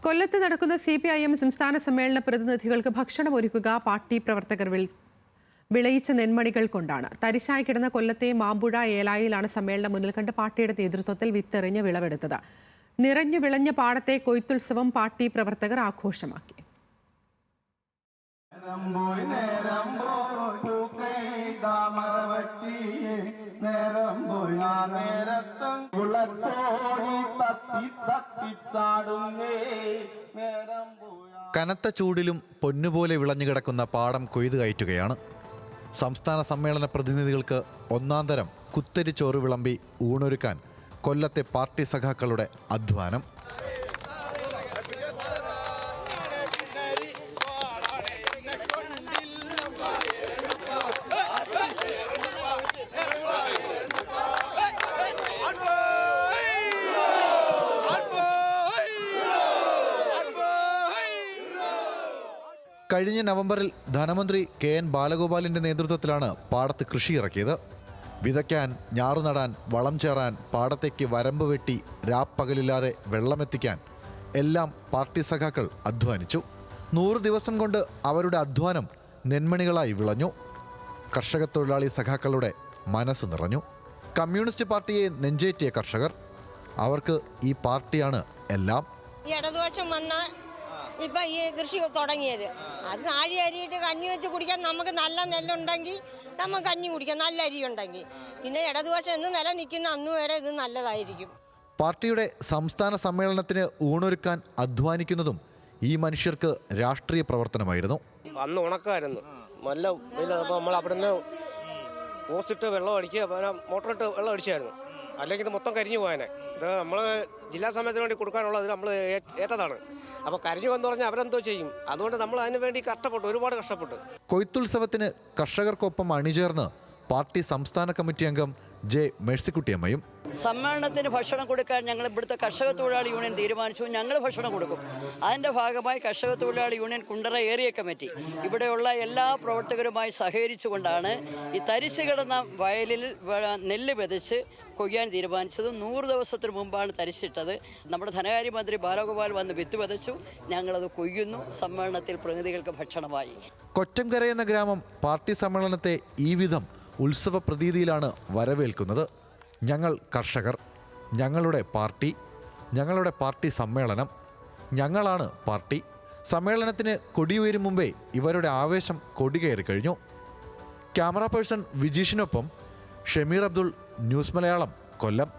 കൊല്ലത്ത് നടക്കുന്ന CPIM സംസ്ഥാന സമ്മേളന പ്രതിനിധികൾക്ക് ഭക്ഷണം ഒരുക്കുക പാർട്ടി പ്രവർത്തകർ വിളയിച്ച നെന്മണികൾ കൊണ്ടാണ്. തരിശായി കിടന്ന കൊല്ലത്തെ മാമ്പുഴ ഏലായിലാണ് സമ്മേളനം മുന്നിൽ കണ്ട് പാർട്ടിയുടെ നേതൃത്വത്തിൽ വിത്തെറിഞ്ഞ് വിളവെടുത്തത്. നിറഞ്ഞു വിളഞ്ഞ പാടത്തെ കൊയ്ത്തുത്സവം പാർട്ടി പ്രവർത്തകർ ആഘോഷമാക്കി. കനത്ത ചൂടിലും പൊന്നുപോലെ വിളഞ്ഞുകിടക്കുന്ന പാടം കൊയ്തു കയറ്റുകയാണ്. സംസ്ഥാന സമ്മേളന പ്രതിനിധികൾക്ക് ഒന്നാം തരം കുത്തരിച്ചോറ് വിളമ്പി ഊണൊരുക്കാൻ കൊല്ലത്തെ പാർട്ടി സഖാക്കളുടെ അധ്വാനം. കഴിഞ്ഞ നവംബറിൽ ധനമന്ത്രി KN ബാലഗോപാലിൻ്റെ നേതൃത്വത്തിലാണ് പാടത്ത് കൃഷി ഇറക്കിയത്. വിതയ്ക്കാൻ, ഞാറുനടാൻ, വളം ചേറാൻ, പാടത്തേക്ക് വരമ്പ് വെട്ടി രാപ്പകലില്ലാതെ വെള്ളമെത്തിക്കാൻ എല്ലാം പാർട്ടി സഖാക്കൾ അധ്വാനിച്ചു. 100 ദിവസം കൊണ്ട് അവരുടെ അധ്വാനം നെന്മണികളായി വിളഞ്ഞു. കർഷക തൊഴിലാളി സഖാക്കളുടെ മനസ്സ് നിറഞ്ഞു. കമ്മ്യൂണിസ്റ്റ് പാർട്ടിയെ നെഞ്ചേറ്റിയ കർഷകർ, അവർക്ക് ഈ പാർട്ടിയാണ് എല്ലാം. ഇടതുപക്ഷം വന്ന ഇപ്പം ഈ കൃഷി തുടങ്ങിയത് അത് നാഴി അരിയിട്ട് കഞ്ഞി വെച്ച് കുടിക്കാൻ നമുക്ക് നല്ല നെല്ലുണ്ടെങ്കിൽ നമുക്ക് കഞ്ഞി കുടിക്കാം, നല്ല അരി ഉണ്ടെങ്കിൽ. പിന്നെ ഇടതുപക്ഷം എന്ന് നിലനിൽക്കുന്ന അന്ന് വരെ ഇത് നല്ലതായിരിക്കും. പാർട്ടിയുടെ സംസ്ഥാന സമ്മേളനത്തിന് ഊണൊരുക്കാൻ അധ്വാനിക്കുന്നതും ഈ മനുഷ്യർക്ക് രാഷ്ട്രീയ പ്രവർത്തനമായിരുന്നു. അന്ന് ഉണക്കായിരുന്നു, നല്ല അപ്പോൾ നമ്മൾ അവിടുന്ന് ഓസിട്ട് വെള്ളം അടിക്കുക, മോട്ടറിട്ട് വെള്ളം അടിച്ചായിരുന്നു. അല്ലെങ്കിൽ ഇത് മൊത്തം കരിഞ്ഞു പോയാനെ. ഇത് നമ്മൾ ജില്ലാ സമയത്തിന് വേണ്ടി കൊടുക്കാനുള്ളത് നമ്മൾ ഏറ്റതാണ്. അപ്പോൾ കരിഞ്ഞു വന്നു പറഞ്ഞാൽ അവരെന്തോ ചെയ്യും. അതുകൊണ്ട് നമ്മൾ അതിന് വേണ്ടി കഷ്ടപ്പെട്ടു, ഒരുപാട് കഷ്ടപ്പെട്ടു. കൊയ്ത്തുത്സവത്തിന് കർഷകർക്കൊപ്പം അണിചേർന്ന് പാർട്ടി സംസ്ഥാന കമ്മിറ്റി അംഗം J. മേഴ്സിക്കുട്ടിയമ്മയും. സമ്മേളനത്തിന് ഭക്ഷണം കൊടുക്കാൻ ഞങ്ങൾ ഇവിടുത്തെ കർഷക തൊഴിലാളി യൂണിയൻ തീരുമാനിച്ചു. ഞങ്ങൾ ഭക്ഷണം കൊടുക്കും. അതിൻ്റെ ഭാഗമായി കർഷക തൊഴിലാളി യൂണിയൻ കുണ്ടറ ഏരിയ കമ്മിറ്റി ഇവിടെയുള്ള എല്ലാ പ്രവർത്തകരുമായി സഹകരിച്ചുകൊണ്ടാണ് ഈ തരിശ് കിടന്ന വയലിൽ നെല്ല് വിതച്ച് കൊയ്യാൻ തീരുമാനിച്ചത്. 100 ദിവസത്തിന് മുമ്പാണ് തരിച്ചിട്ടത്. നമ്മുടെ ധനകാര്യമന്ത്രി ബാലഗോപാൽ വന്ന് വിത്ത് വിതച്ചു. ഞങ്ങളത് കൊയ്യുന്നു. സമ്മേളനത്തിൽ പ്രതിനിധികൾക്ക് ഭക്ഷണമായി. കൊറ്റംകര എന്ന ഗ്രാമം പാർട്ടി സമ്മേളനത്തെ ഈ വിധം ഉത്സവ പ്രതീതിയിലാണ് വരവേൽക്കുന്നത്. ഞങ്ങൾ കർഷകർ, ഞങ്ങളുടെ പാർട്ടി സമ്മേളനം, ഞങ്ങളാണ് പാർട്ടി. സമ്മേളനത്തിന് കൊടിയുയരും മുമ്പേ ഇവരുടെ ആവേശം കൊടികയറി കഴിഞ്ഞു. ക്യാമറ പേഴ്സൺ വിജീഷിനൊപ്പം ഷമീർ അബ്ദുൾ, ന്യൂസ് മലയാളം, കൊല്ലം.